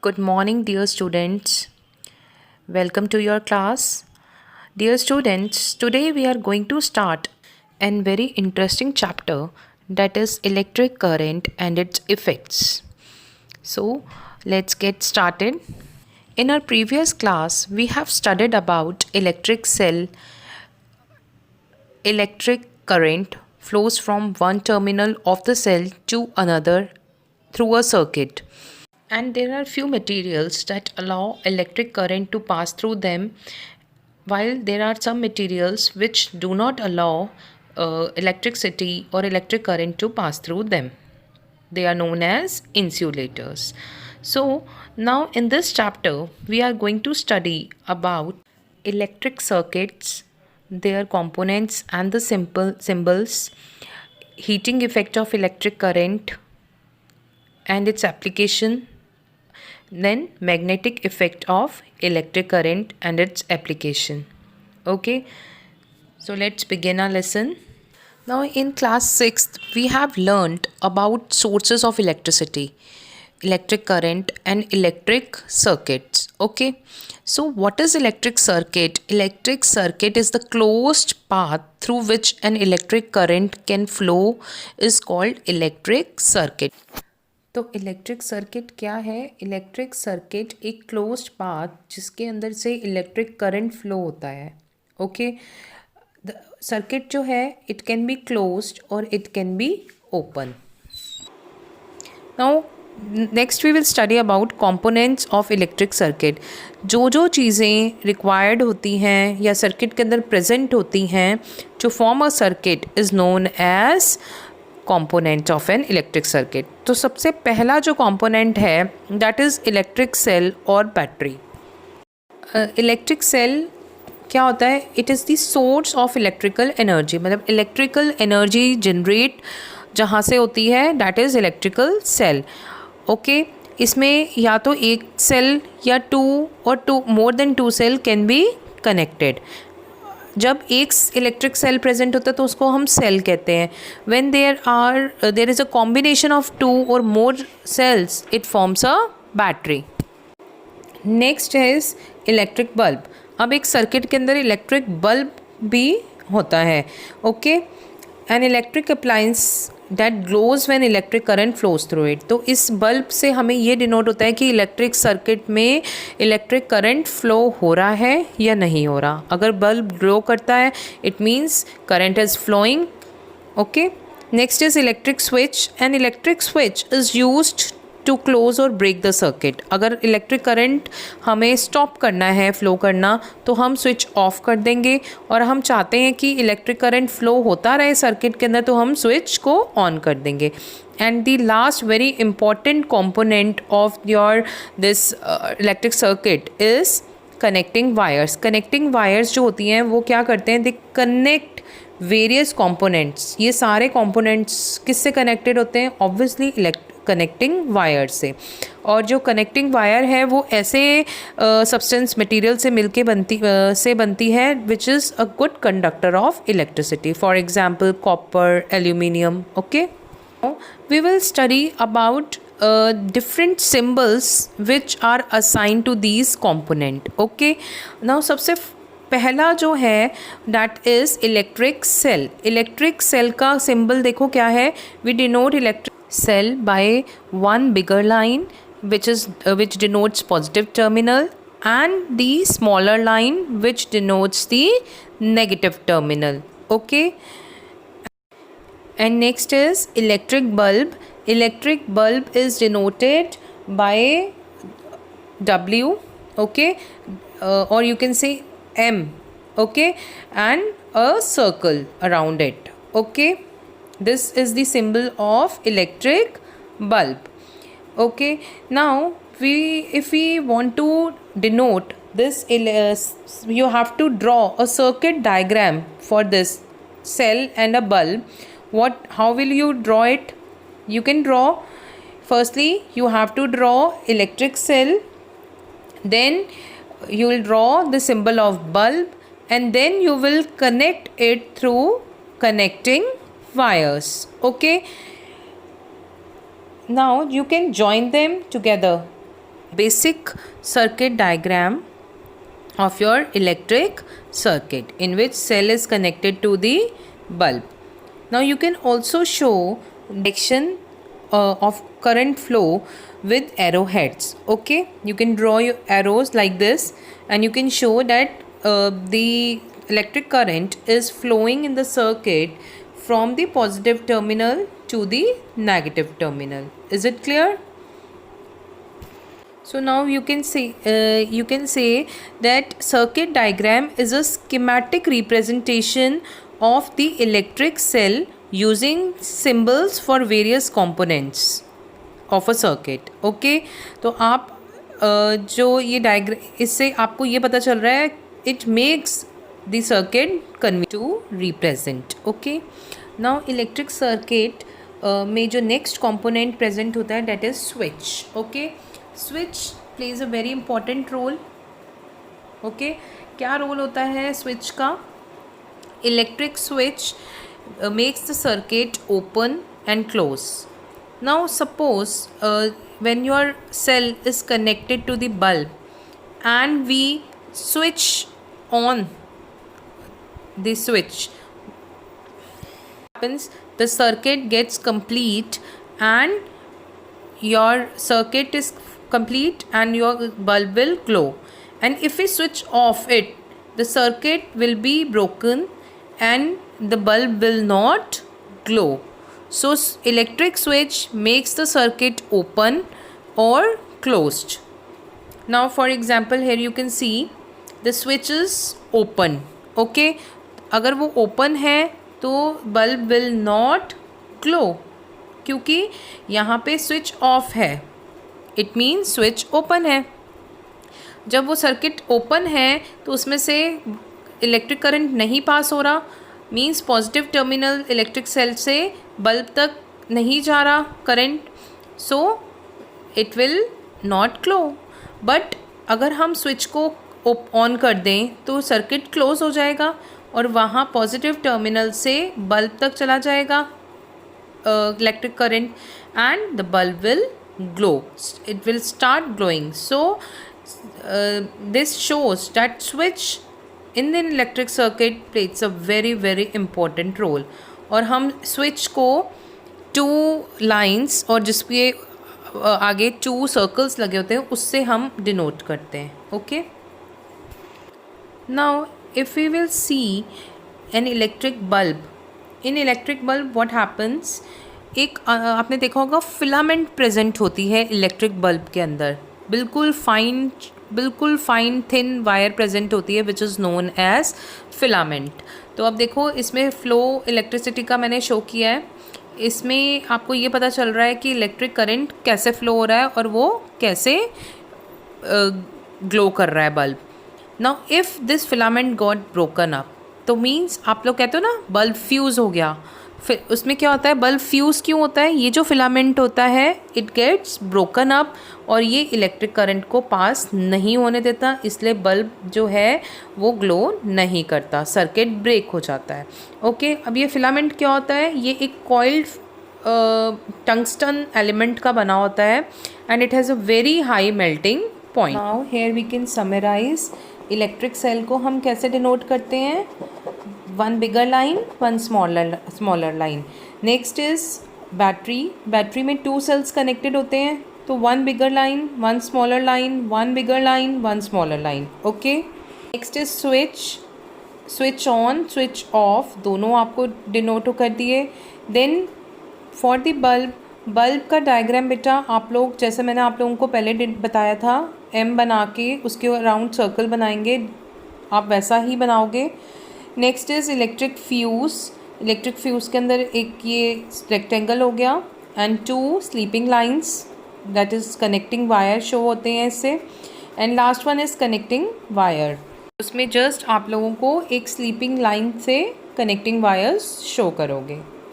Good morning, dear students. Welcome to your class. Dear students, today we are going to start a very interesting chapter, that is electric current and its effects. So, let's get started. In our previous class, we have studied about electric cell. Electric current flows from one terminal of the cell to another through a circuit. And there are few materials that allow electric current to pass through them, while there are some materials which do not allow electricity or electric current to pass through them. They are known as insulators. So now in this chapter we are going to study about electric circuits, their components and the simple symbols, heating effect of electric current and its application, then magnetic effect of electric current and its application. Okay, so let's begin our lesson. Now in class 6th we have learned about sources of electricity, electric current and electric circuits. Okay, so what is electric circuit? Electric circuit is the closed path through which an electric current can flow is called electric circuit. तो electric circuit क्या है? Electric circuit एक closed path जिसके अंदर से electric current flow होता है. Okay, circuit जो है इट कैन बी क्लोज्ड और it can be open. Now next we will study about components of electric circuit. जो चीज़ें रिक्वायर्ड होती हैं या सर्किट के अंदर प्रेजेंट होती हैं to form a circuit is known as component of an electric circuit. तो सबसे पहला जो कंपोनेंट है दैट इज़ इलेक्ट्रिक सेल और बैटरी. इलेक्ट्रिक सेल क्या होता है? It is the source of electrical energy, मतलब इलेक्ट्रिकल एनर्जी जनरेट जहाँ से होती है that is electrical cell. Okay, इसमें या तो एक सेल या two more than two cell can be connected. जब एक इलेक्ट्रिक सेल प्रेजेंट होता है तो उसको हम सेल कहते हैं. When there is a combination of two or more cells it forms a battery. Next is electric bulb. अब एक सर्किट के अंदर इलेक्ट्रिक बल्ब भी होता है. Okay, an electric appliance that glows when electric current flows through it. तो इस bulb से हमें ये डिनोट होता है कि इलेक्ट्रिक सर्किट में इलेक्ट्रिक करंट फ्लो हो रहा है या नहीं हो रहा. अगर बल्ब ग्लो करता है it means current is flowing. Okay, next is electric switch. An electric switch is used to close और ब्रेक द सर्किट. अगर इलेक्ट्रिक करंट हमें स्टॉप करना है फ्लो करना तो हम स्विच ऑफ कर देंगे, और हम चाहते हैं कि इलेक्ट्रिक करंट फ्लो होता रहे सर्किट के अंदर तो हम स्विच को ऑन कर देंगे. And the last very important component of your this electric circuit is connecting wires. Connecting wires जो होती हैं वो क्या करते हैं? They connect various components. ये सारे कंपोनेंट्स किससे कनेक्टेड होते हैं? ऑब्वियसली कनेक्टिंग वायर से. और जो कनेक्टिंग वायर है वो ऐसे सब्सटेंस मटेरियल से मिलके बनती है which is a good conductor of electricity. For example copper, aluminium. Okay, we will study about different symbols which are assigned to these component. Okay, now सबसे पहला जो है that is electric cell. Electric cell का symbol देखो क्या है? We denote electric cell by one bigger line which denotes positive terminal and the smaller line which denotes the negative terminal. Okay, and next is electric bulb. Electric bulb is denoted by W. Okay, or you can say M. Okay, and a circle around it. Okay, this is the symbol of electric bulb. Okay, now if we want to denote this, you have to draw a circuit diagram for this cell and a bulb. How will you draw it? You can draw, firstly you have to draw electric cell, then you will draw the symbol of bulb, and then you will connect it through connecting wires. Okay, now you can join them together. basic circuit diagram of your electric circuit in which cell is connected to the bulb. Now you can also show direction of current flow with arrowheads. Okay, you can draw your arrows like this and you can show that the electric current is flowing in the circuit from the positive terminal to the negative terminal. Is it clear? So now you can say that circuit diagram is a schematic representation of the electric cell using symbols for various components of a circuit. Okay, तो आप जो ये diagram, इससे आपको ये पता चल रहा है it makes the circuit convenient to represent. Okay, now electric circuit में जो next component present होता है that is switch. Okay, switch plays a very important role. Okay, क्या रोल होता है switch का? Electric switch makes the circuit open and close. Now suppose when your cell is connected to the bulb and we switch on the switch, happens the circuit gets complete and your circuit is complete and your bulb will glow. And if we switch off it, the circuit will be broken and the bulb will not glow. So electric switch makes the circuit open or closed. Now for example here you can see the switch is open. Okay, अगर वो open है तो bulb will not glow क्योंकि यहाँ पे switch off है. It means switch open है. जब वो सर्किट ओपन है तो उसमें से इलेक्ट्रिक करंट नहीं पास हो रहा, means positive terminal electric cell से बल्ब तक नहीं जा रहा current, so it will not glow. But अगर हम स्विच को ऑन कर दें तो सर्किट क्लोज हो जाएगा और वहाँ पॉजिटिव टर्मिनल से बल्ब तक चला जाएगा electric current and the bulb will glow. It will start glowing. So this shows that switch in the electric circuit plays a very important role. और हम switch को two lines और जिस पे आगे two circles लगे होते हैं उससे हम denote करते हैं. Okay. Now if we will see an electric bulb, in electric bulb what happens, एक आपने देखा होगा फिलामेंट प्रेजेंट होती है इलेक्ट्रिक बल्ब के अंदर, बिल्कुल फाइन थिन वायर प्रेजेंट होती है which is known as filament. तो अब देखो इसमें फ़्लो इलेक्ट्रिसिटी का मैंने शो किया है, इसमें आपको ये पता चल रहा है कि इलेक्ट्रिक करंट कैसे फ़्लो हो रहा है और वो कैसे ग्लो कर रहा है bulb. Now if this filament got broken up, तो मीन्स आप लोग कहते हो ना बल्ब फ्यूज़ हो गया, फिर उसमें क्या होता है, बल्ब फ्यूज़ क्यों होता है, ये जो फिलामेंट होता है इट गेट्स ब्रोकन अप और ये इलेक्ट्रिक करंट को पास नहीं होने देता, इसलिए बल्ब जो है वो ग्लो नहीं करता, सर्किट ब्रेक हो जाता है. ओके, अब ये फिलामेंट क्या होता है, ये एक कॉइल्ड टंगस्टन एलिमेंट का बना होता है and it has a very high melting point. Now here we can summarise electric cell को हम कैसे डिनोट करते हैं, one bigger line, one smaller line. Next is battery में two cells connected होते हैं, तो one bigger line, one smaller line, one bigger line, one smaller line. Okay. Next is switch on, switch off, दोनों आपको denote कर दिए. Then for the bulb का diagram बेटा आप लोग, जैसे मैंने आप लोगों को पहले बताया था, M बना के उसके अराउंड सर्कल बनाएंगे, आप वैसा ही बनाओगे. नेक्स्ट इज़ इलेक्ट्रिक फ्यूज़ के अंदर एक ये रेक्टेंगल हो गया and two sleeping lines that is connecting wire show होते हैं इससे, and last one is connecting wire. उसमें जस्ट आप लोगों को एक स्लीपिंग लाइन से कनेक्टिंग वायर्स शो करोगे.